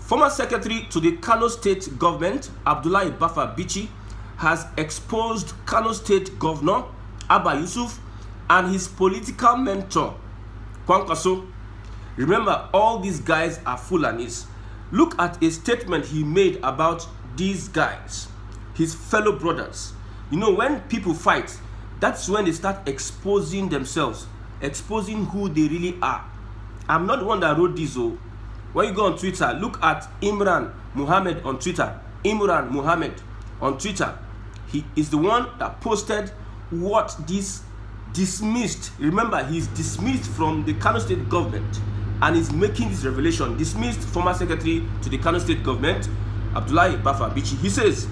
Former Secretary to the Kano State Government, Abdullahi Bafa Bichi, has exposed Kano State Governor Abba Yusuf and his political mentor, Kwankwaso. Remember, all these guys are Fulanis. Look at a statement he made about these guys, his fellow brothers. You know, when people fight, that's when they start exposing themselves, exposing who they really are. I'm not the one that wrote this. Oh. When you go on Twitter, look at Imran Muhammad on Twitter. Imran Muhammad on Twitter. He is the one that posted what this dismissed. Remember, he's dismissed from the Kano State government and is making this revelation. Dismissed former secretary to the Kano State government, Abdullahi Bafa Bichi. He says,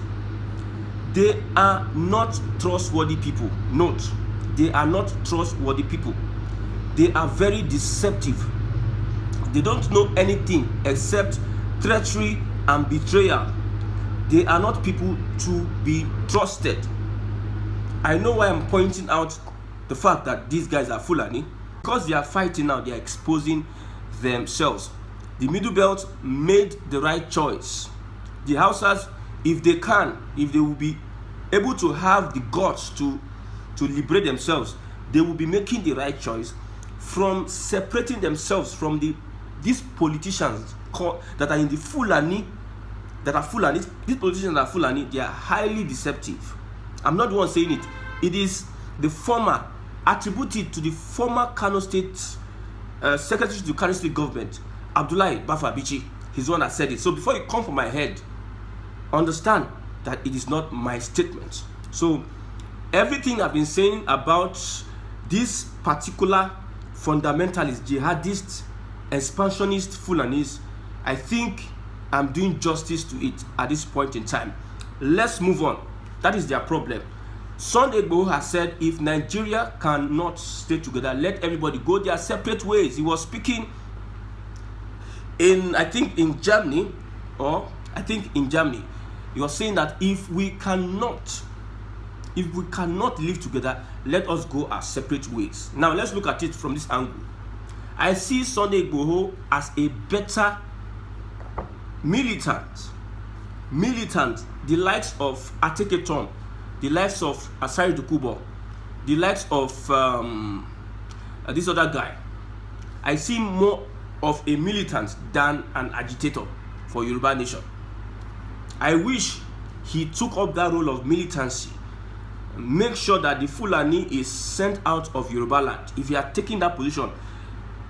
they are not trustworthy people. Note, they are not trustworthy people. They are very deceptive. They don't know anything except treachery and betrayal. They are not people to be trusted. I know why I'm pointing out the fact that these guys are Fulani. Because they are fighting now, they are exposing themselves. The Middle Belt made the right choice. The Hausas, if they will be able to have the guts to liberate themselves, they will be making the right choice from separating themselves from these politicians that are in the Fulani, that are Fulani. These politicians that are Fulani, they are highly deceptive. I'm not the one saying it. It is the former, attributed to the former Kano State Secretary to the Kano State government, Abdullahi Bafa Bichi. He's the one that said it. So before you come from my head, understand that it is not my statement. So everything I've been saying about this particular fundamentalist, jihadist, expansionist Fulanis, I think I'm doing justice to it at this point in time. Let's move on. That is their problem. Sunday Igboho has said, if Nigeria cannot stay together, let everybody go their separate ways. He was speaking in Germany. He was saying that if we cannot live together, let us go our separate ways. Now let's look at it from this angle. I see Sunday Igboho as a better militant, the likes of Agitation, the likes of Asari Dokubo, the likes of this other guy. I see more of a militant than an agitator for Yoruba Nation. I wish he took up that role of militancy. Make sure that the Fulani is sent out of Yoruba land. If he had taken that position,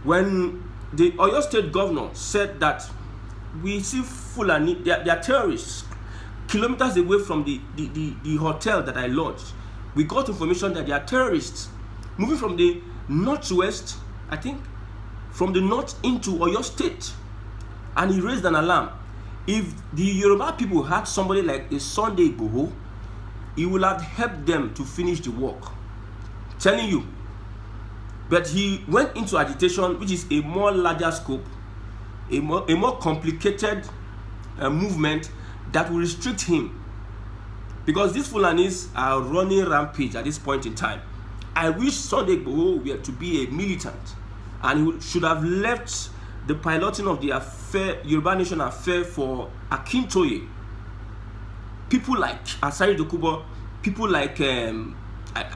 when the Oyo State governor said that we see Fulani, they are terrorists, kilometers away from the hotel that I lodged, we got information that they are terrorists moving from the northwest, I think, from the north into Oyo State, and he raised an alarm. If the Yoruba people had somebody like a Sunday Igboho, he would have helped them to finish the work. Telling you. But he went into agitation, which is a more larger scope, a more complicated movement that will restrict him. Because these Fulanis are running rampage at this point in time. I wish Sunday Igboho were to be a militant, and he should have left the piloting of the affair, Yoruba Nation affair, for Akintoye. People like Asari Dokubo, people like I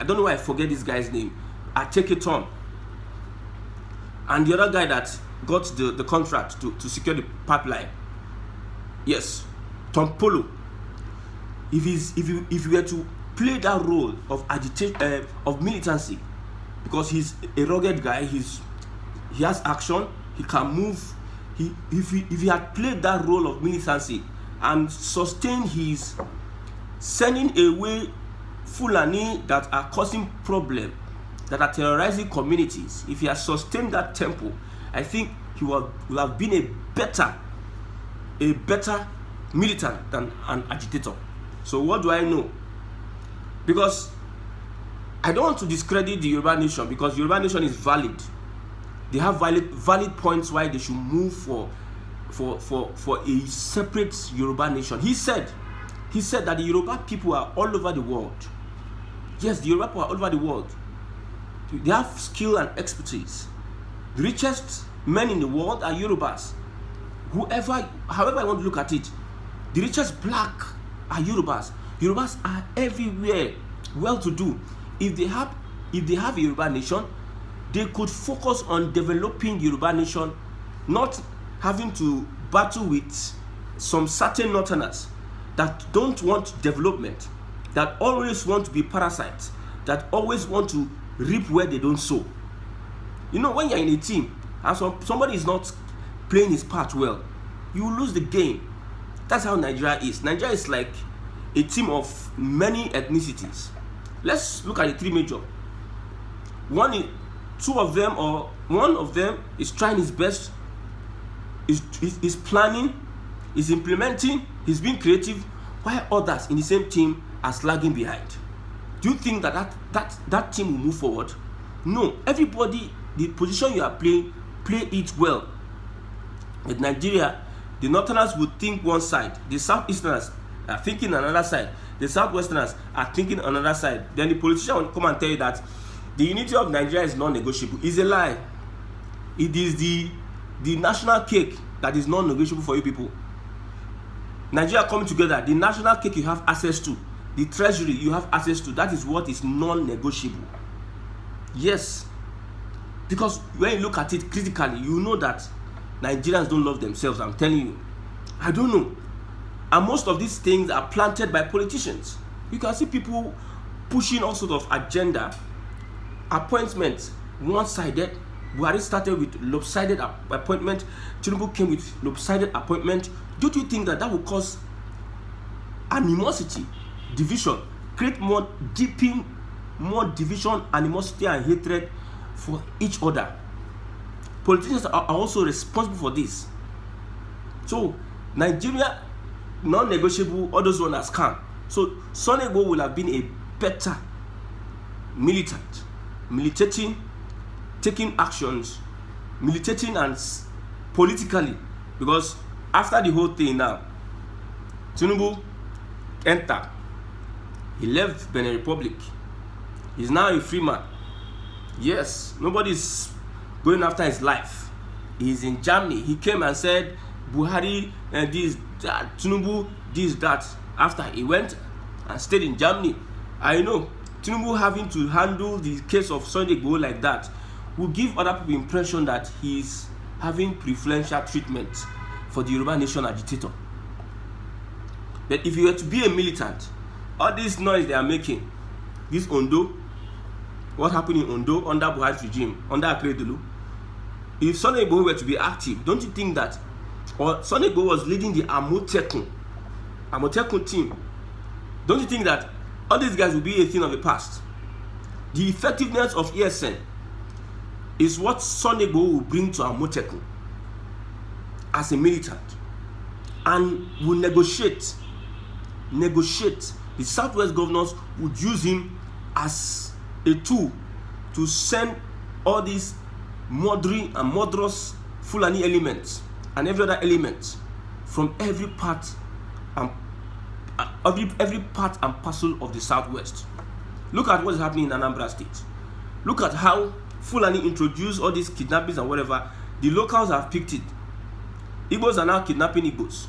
don't know why I forget this guy's name, Ateketon, and the other guy that got the contract to secure the pipeline. Yes, Tom Polo. If you were to play that role of agitation, of militancy, because he's a rugged guy, he has action, he can move. If he had played that role of militancy and sustained his sending away Fulani that are causing problem, that are terrorizing communities, if he has sustained that tempo, I think he will have been a better militant than an agitator. So what do I know? Because I don't want to discredit the Yoruba Nation, because Yoruba Nation is valid. They have valid points why they should move for a separate Yoruba Nation. He said that the Yoruba people are all over the world. Yes, the Yoruba people are all over the world. They have skill and expertise. The richest men in the world are Yorubas. however I want to look at it, the richest black are Yorubas. Yorubas are everywhere, well-to-do. If they have a Yoruba nation, they could focus on developing Yoruba nation, not having to battle with some certain Northerners that don't want development, that always want to be parasites, that always want to reap where they don't sow. You know, when you're in a team and somebody is not playing his part well, you lose the game. That's how Nigeria is. Nigeria is like a team of many ethnicities. Let's look at the three major. One of them is trying his best, is planning, is implementing, he's being creative, while others in the same team are lagging behind. Do you think that team will move forward? No. Everybody, the position you are playing, play it well. With Nigeria, the Northerners would think one side, the Southeasterners are thinking another side, the Southwesterners are thinking another side. Then the politician will come and tell you that the unity of Nigeria is non-negotiable. It's a lie. It is the national cake that is non-negotiable for you people. Nigeria coming together, the national cake you have access to, the treasury you have access to, that is what is non-negotiable. Yes. Because when you look at it critically, you know that Nigerians don't love themselves, I'm telling you. I don't know. And most of these things are planted by politicians. You can see people pushing all sorts of agenda, appointments, one-sided. Buhari started with lopsided appointment. Tinubu came with lopsided appointment. Don't you think that will cause animosity, division, create more division, animosity, and hatred for each other? Politicians are also responsible for this. So Nigeria, non-negotiable, all those ones are scam. So Sunday Igboho will have been a better militant, militating, taking actions, militating and politically, because after the whole thing now, Tinubu entered. He left Benin Republic. He's now a free man. Yes, nobody's going after his life. He's in Germany. He came and said, Buhari, this, that, Tinubu, this, that. After he went and stayed in Germany. I know Tinubu having to handle the case of Sunday Igboho like that will give other people impression that he's having preferential treatment for the Yoruba nation agitator. But if you were to be a militant, all this noise they are making, this Ondo, what happened in Ondo under Buhari's regime, under Akeredolu, if Sunday Igboho were to be active, don't you think that, or Sunday Igboho was leading the Amotekun team, don't you think that all these guys will be a thing of the past? The effectiveness of ESN is what Sunday Igboho will bring to Amotekun as a militant, and will negotiate. The Southwest governors would use him as a tool to send all these murdering and murderous Fulani elements and every other element from every part and parcel of the Southwest. Look at what is happening in Anambra State. Look at how Fulani introduced all these kidnappings and whatever. The locals have picked it. Igbos are now kidnapping Igbos.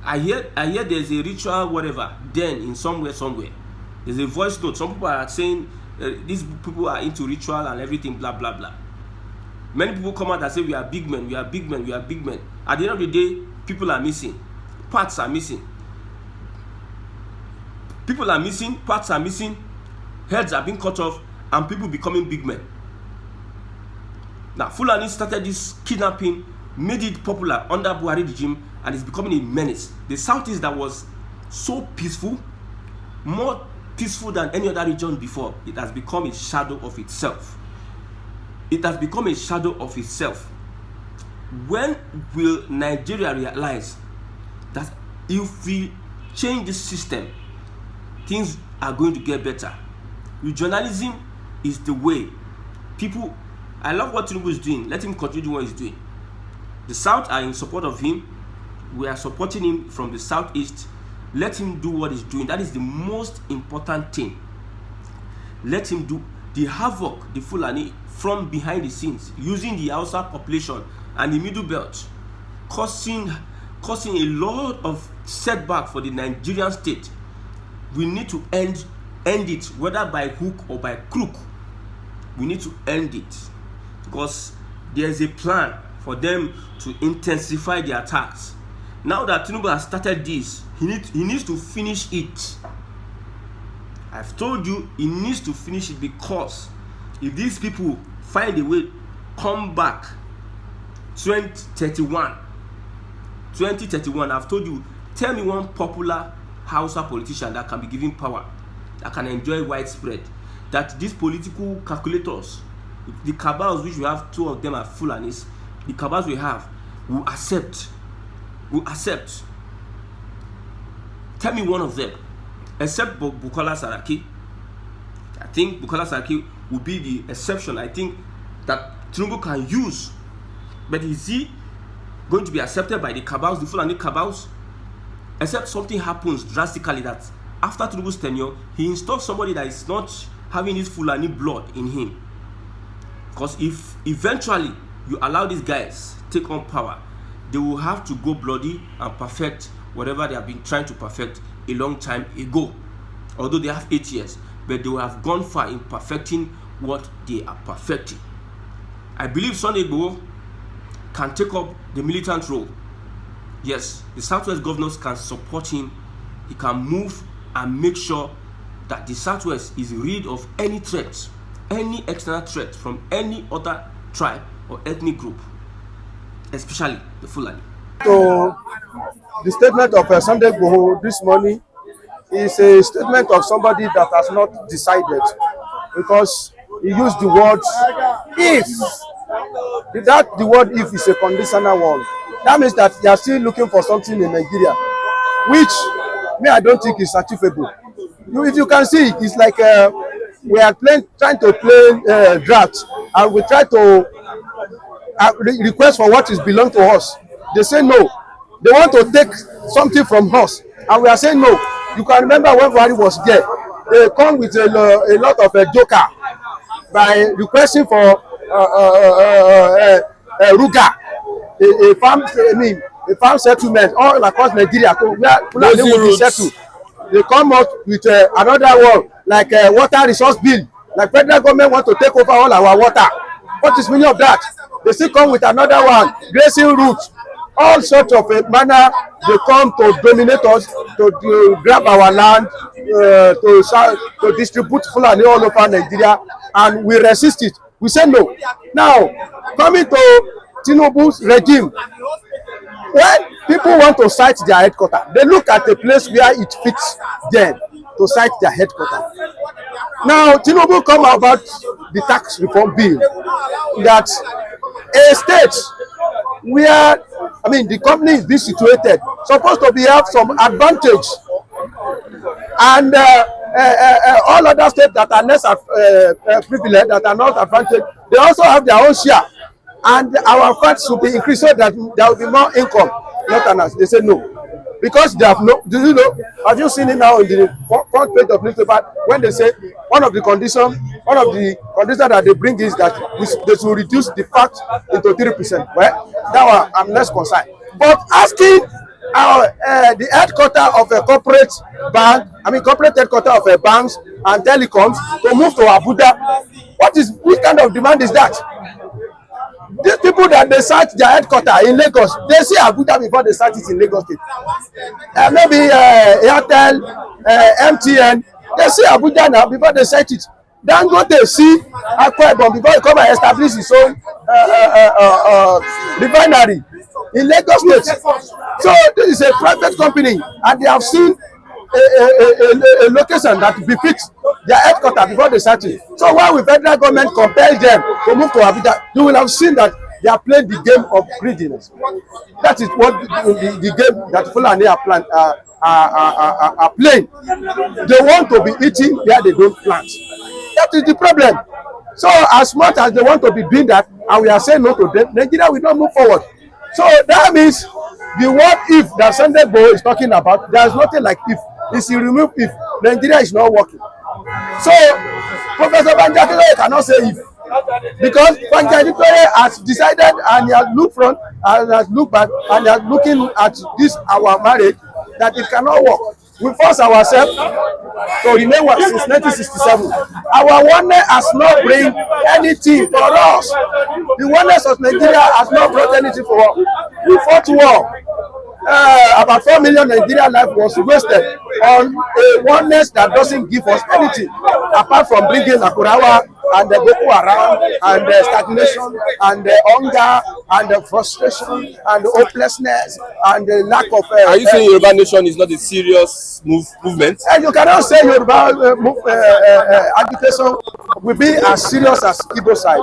I hear there's a ritual whatever then in somewhere. There's a voice note. Some people are saying these people are into ritual and everything, blah blah blah. Many people come out and say we are big men. At the end of the day, people are missing. Parts are missing. People are missing, parts are missing, heads are being cut off, and people becoming big men. Now, Fulani started this kidnapping, made it popular under Buhari regime, and it's becoming a menace. The Southeast that was so peaceful, more peaceful than any other region before, it has become a shadow of itself. When will Nigeria realize that if we change this system, things are going to get better? Regionalism is the way. People, I love what Tinubu is doing. Let him continue doing what he's doing. The South are in support of him. We are supporting him from the Southeast. Let him do what he's doing. That is the most important thing. Let him do the havoc, the Fulani, from behind the scenes, using the Hausa population and the Middle Belt, causing a lot of setback for the Nigerian state. We need to end it, whether by hook or by crook. We need to end it, because there is a plan for them to intensify the attacks. Now that Tinubu has started this, he needs to finish it. I've told you, he needs to finish it, because if these people find a way, come back 2031, I've told you, tell me one popular Hausa politician that can be given power, that can enjoy widespread, that these political calculators, the cabals, which we have, 2 of them are Fulanis, the cabals we have will accept. Tell me one of them, except Bukola Saraki. I think Bukola Saraki will be the exception. I think that Tinubu can use, but is he going to be accepted by the cabals, the Fulani cabals? Except something happens drastically, that after Tinubu's tenure, he installs somebody that is not having his Fulani blood in him. Because if eventually you allow these guys take on power, they will have to go bloody and perfect whatever they have been trying to perfect a long time ago. Although they have 8 years, but they will have gone far in perfecting what they are perfecting. I believe Sunday Igboho can take up the militant role. Yes, the Southwest governors can support him. He can move and make sure that the Southwest is rid of any threat, any external threat from any other tribe or ethnic group, especially the Fulani. So, the statement of Sunday Igboho this morning is a statement of somebody that has not decided, because he used the word if. That the word if is a conditional one. That means that they are still looking for something in Nigeria, which I don't think is achievable. If you can see, it's like we are trying to play draft, and we try to request for what is belong to us. They say no. They want to take something from us, and we are saying no. You can remember when Buhari was there, they come with a lot of joker by requesting for Ruga, a farm settlement all across Nigeria, where Fulani will be settled. They come out with another one, like a water resource bill, like federal government want to take over all our water. What is meaning of that? They still come with another one, grazing routes, all sorts of manner. They come to dominate us, to grab our land, to distribute Fulani all over Nigeria, and we resist it. We say no. Now, coming to Tinubu's regime, when people want to cite their headquarters, they look at a place where it fits them to cite their headquarters. Now, Tinubu come about the tax reform bill, that a state where, the company is being situated, supposed to have some advantage, and all other states that are less privileged, that are not advantaged, they also have their own share, and our funds should be increased so that there will be more income. Not enough. They say no, because they have no. Do you know? Have you seen it now in the front page of newspaper when they say one of the conditions that they bring is that they should reduce the VAT into 3%. Well, that one I'm less concerned. But asking the headquarters of a corporate bank, corporate headquarters of a banks and telecoms to move to Abuja, which kind of demand is that? These people that they search their headquarters in Lagos, they see Abuja before they search it in Lagos State. Maybe Airtel, MTN, they see Abuja now before they search it. Dangote see Akwa Ibom before he come and establish his own refinery in Lagos State. So this is a private company, and they have seen a location that befits their headquarters before they search it. So why will federal government compel them to move to Abuja? You will have seen that they are playing the game of greediness. That is what the game that Fulani are playing. They want to be eating where they don't plant. That is the problem. So as much as they want to be doing that, and we are saying no to them, Nigeria will not move forward. So that means the what if that Sunday Igboho is talking about, there is nothing like if. Is he removed if Nigeria is not working. So Professor Banjakile cannot say if. Because Banjari has decided and he has looked front and has looked back and he has looking at this our marriage that it cannot work. We force ourselves to remain one since 1967. Our oneness has not bring anything for us. The oneness of Nigeria has not brought anything for us. We fought war. About 4 million Nigerian life was wasted on a oneness that doesn't give us anything apart from bringing Akurawa and the Boko Haram and the stagnation and the hunger and the frustration and the hopelessness and the lack of. Are you saying Yoruba Nation is not a serious movement? You cannot say Yoruba agitation will be as serious as Igbo side.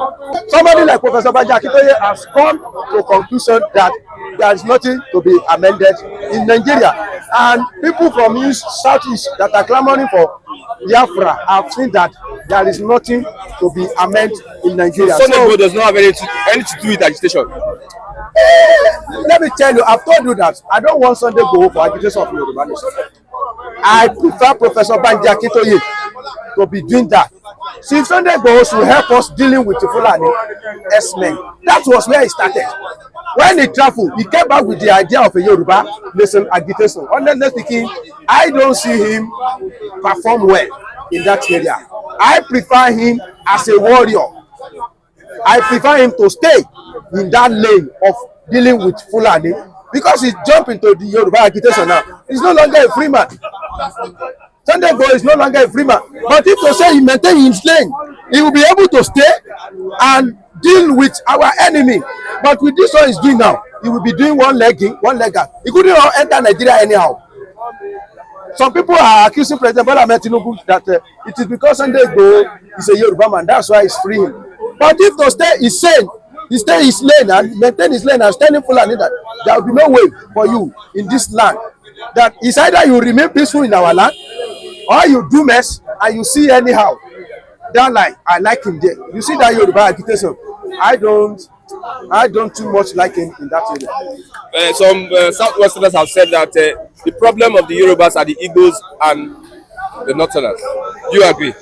Somebody like Professor Agitation has come to a conclusion that there is nothing to be amended in Nigeria, and people from east, southeast that are clamoring for Biafra have seen that there is nothing to be amended in Nigeria. So Igboho does not have anything to do with agitation. Let me tell you, I've told you that I don't want Sunday Igboho for agitation of Yoruba Nation. I prefer Professor Banji Akintoye to be doing that. See, Sunday Igboho should help us dealing with the Fulani S-men. That was where he started. When he traveled, he came back with the idea of a Yoruba Nation agitation. Honestly speaking, I don't see him perform well in that area. I prefer him as a warrior. I prefer him to stay in that lane of dealing with Fulani, because he's jumped into the Yoruba agitation now. He's no longer a free man. Sunday Igboho is no longer a free man. But if to say he maintain his lane, he will be able to stay and deal with our enemy. But with this one he's doing now, he will be doing one leg in, one leg out. He couldn't enter Nigeria anyhow. Some people are accusing President Bola Ahmed Tinubu that it is because Sunday Igboho is a Yoruba man, that's why he's freeing. But if to stay is sane, he stay his lane and maintain his lane and standing full and that, there will be no way for you in this land. That is either you remain peaceful in our land, or you do mess and you see anyhow. That line, I like him there. You see that Yoruba agitation, I don't too much like him in that area. Some Southwesterners have said that the problem of the Yorubas are the Igbos and the Northerners. Do you agree?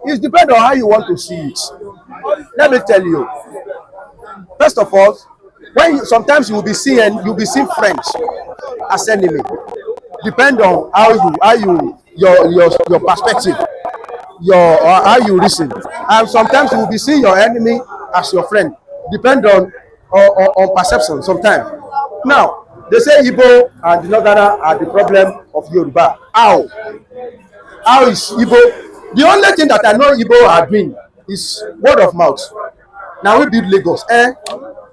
It depends on how you want to see it. Let me tell you. First of all, sometimes you will be seeing friends as enemy. Depend on your perspective, how you reason. And sometimes you will be seeing your enemy as your friend. Depend on perception sometimes. Now, they say Igbo and the Northerner are the problem of Yoruba. How is Igbo? The only thing that I know Igbo are doing is word of mouth. Now we build Lagos.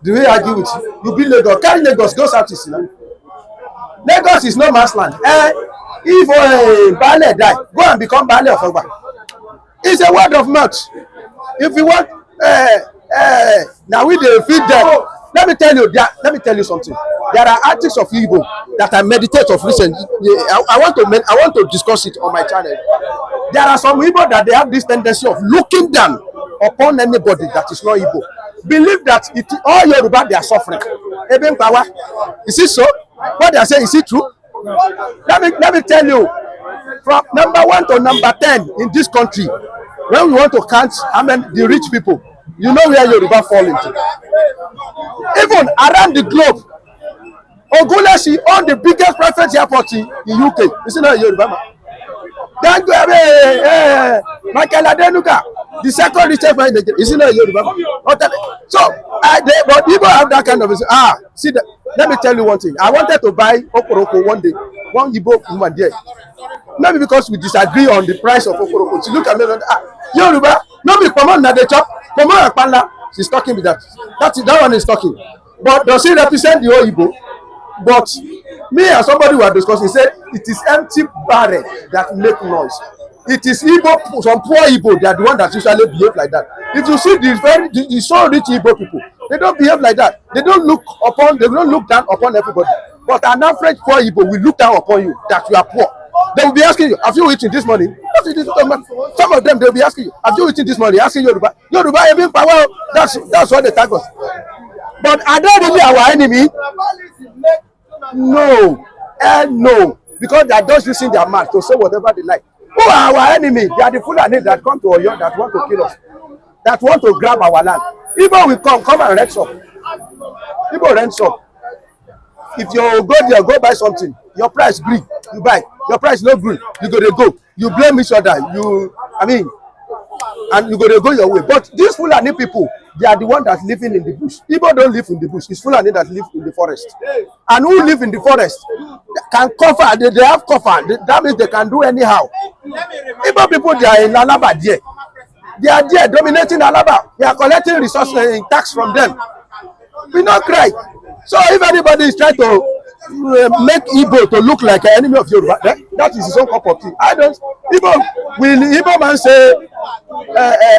Do we argue with you? You build Lagos. Carry Lagos, go southeast. Lagos is no man's land. If Baale die, go and become Baale of Ogba. It's a word of mouth. If you want, now we dey feed them. Let me tell you something. There are artists of Igbo that I meditate of recent. I want to discuss it on my channel. There are some Igbo that they have this tendency of looking down upon anybody that is not Igbo. Believe that all Yoruba they are suffering. Eben power. Is it so? What they are saying, is it true? Let me tell you, from number 1 to number 10 in this country, when we want to count the rich people, you know where Yoruba fall into. Even around the globe, Ogunleshi own the biggest private airport in UK. Is it not Yoruba man? Then Michael Adenuga, the second richest man in Nigeria. Is it not Yoruba man? So, but people have that kind of see that. Let me tell you one thing. I wanted to buy Okoroko one day, one Igbo woman there. Maybe because we disagree on the price of Okoroko. She look at me and Yoruba, nobody come on na the chop, come on Akpala. She's talking with that. That one is talking. But does he represent the whole Igbo? But me and somebody who are discussing said it is empty barrel that make noise. It is Igbo, some poor Igbo, they are the one that usually behave like that. If you see the so rich Igbo people, they don't behave like that. They don't look down upon everybody. But an average poor Igbo will look down upon you that you are poor. They will be asking you, have you eaten this morning? Some of them, they will be asking you, have you eaten this morning? Asking Yoruba, even power. That's what they tag us. But are they really our enemy? No. No. Because they are just using their mouth to say whatever they like. Who are our enemy? They are the Fulani that come to Oyo that want to kill us, that want to grab our land. Igbo will come and rent some. Igbo rent some. If you go there, go buy something. Your price green, you buy. Your price no green, you go to go. You blame each other. And you go to go your way. But these Fulani people, they are the one that's living in the bush. Igbo don't live in the bush. It's Fulani that live in the forest. And who live in the forest can cover. They have cover. That means they can do anyhow. Igbo people, they are in Alaba there. They are there dominating Alaba. We are collecting resources in tax from them. We not cry. So if anybody is trying to make Igbo to look like an enemy of Yoruba, that is his own cup of tea. I don't. Will Igbo man say,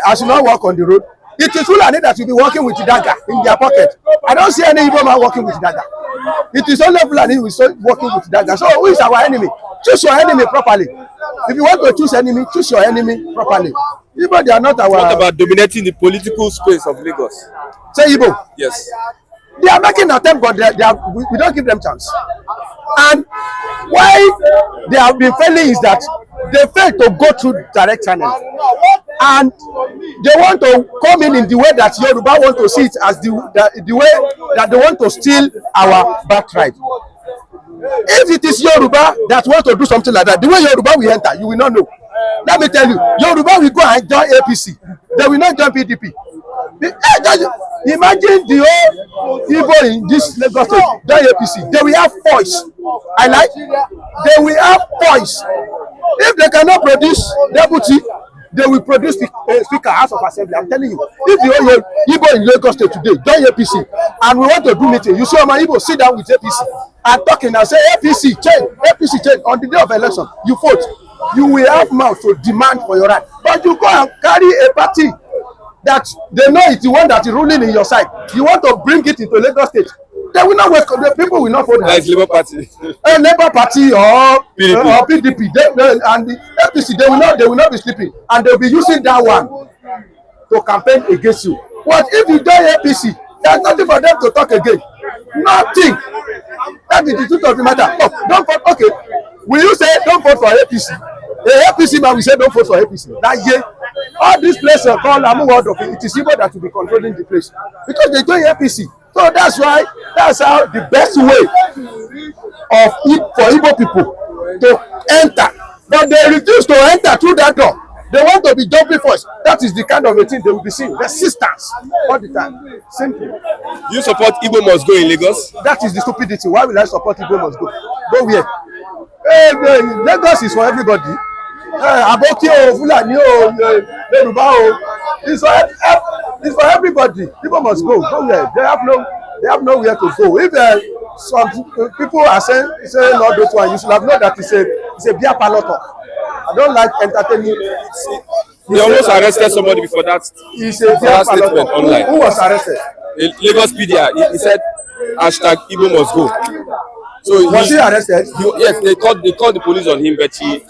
I should not walk on the road? It is Fulani that will be walking with dagger in their pocket. I don't see any Igbo man walking with dagger. It is only Fulani who is walking with dagger. So who is our enemy? Choose your enemy properly. If you want to choose enemy, choose your enemy properly. Igbo, they are not our. What about dominating the political space of Lagos? Say Igbo. Yes. They are making an attempt, but we don't give them chance. And why they have been failing is that they fail to go through direct channel, and they want to come in the way that Yoruba want to see it, as the way that they want to steal our birthright. If it is Yoruba that want to do something like that, the way Yoruba will enter, you will not know. Let me tell you, Yoruba will go and join APC. They will not join PDP. Imagine the whole Igbo in this Lagos state join APC. They will have voice. They will have voice. If they cannot produce deputy, they will produce speaker, House of Assembly. I'm telling you, if the whole Igbo in Lagos state today join APC and we want to do meeting, you see my Igbo sit down with APC and talking and say APC change on the day of election, you vote. You will have mouth to demand for your right, but you go and carry a party that they know it's the one that is ruling in your side. You want to bring it into Lagos state. They will not welcome. The people will not vote. Like Labour Party. A Labour Party or PDP. And the APC, they will not be sleeping, and they will be using that one to campaign against you. But if you join APC, there's nothing for them to talk again. Nothing. That is the truth of the matter. Oh, don't vote. Okay. Will you say don't vote for APC? The APC man will say don't vote for APC. That year, all these places are called it is Igbo that will be controlling the place because they join APC. So that's how the best way for Igbo people to enter. But they refuse to enter through that door. They want to be jumping first. That is the kind of a thing they will be seeing. Resistance all the time. Simple. Do you support Igbo must go in Lagos? That is the stupidity. Why will I support Igbo must go? Go where? Lagos is for everybody. Aboki Fulani Yoruba it's for everybody. People must go where they have nowhere to go. If some people are saying not those one, you should have known that it's a beer parlor talk. I don't like entertaining. They almost arrested somebody before that. It's a beer parlor talk. Online. Who was arrested? Lagos PDR. He said #Igbo must go. So was he arrested? Yes, they called the police on him, but he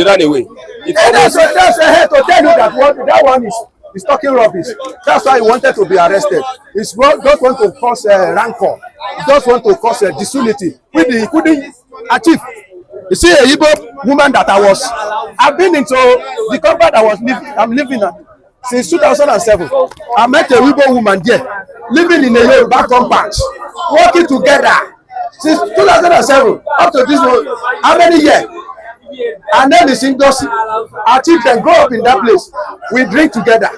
ran away. That's a head to tell you that one is talking rubbish. That's why he wanted to be arrested. He just want to cause rancor. He just want to cause disunity, which he couldn't achieve. You see, a Igbo woman that I've been into the compound I'm living at since 2007. I met a Igbo woman there, living in a Yoruba compound, working together. Since 2007 up to this one, how many years? And then the singles, our children grow up in that place. We drink together,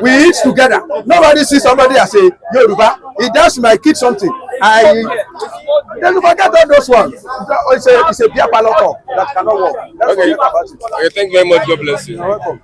we eat together. Nobody sees somebody as a Yoruba. He does my kid something. Then you forget all those ones. It's a beer parlor that cannot work. Okay, thank you very much. God bless you. You're welcome.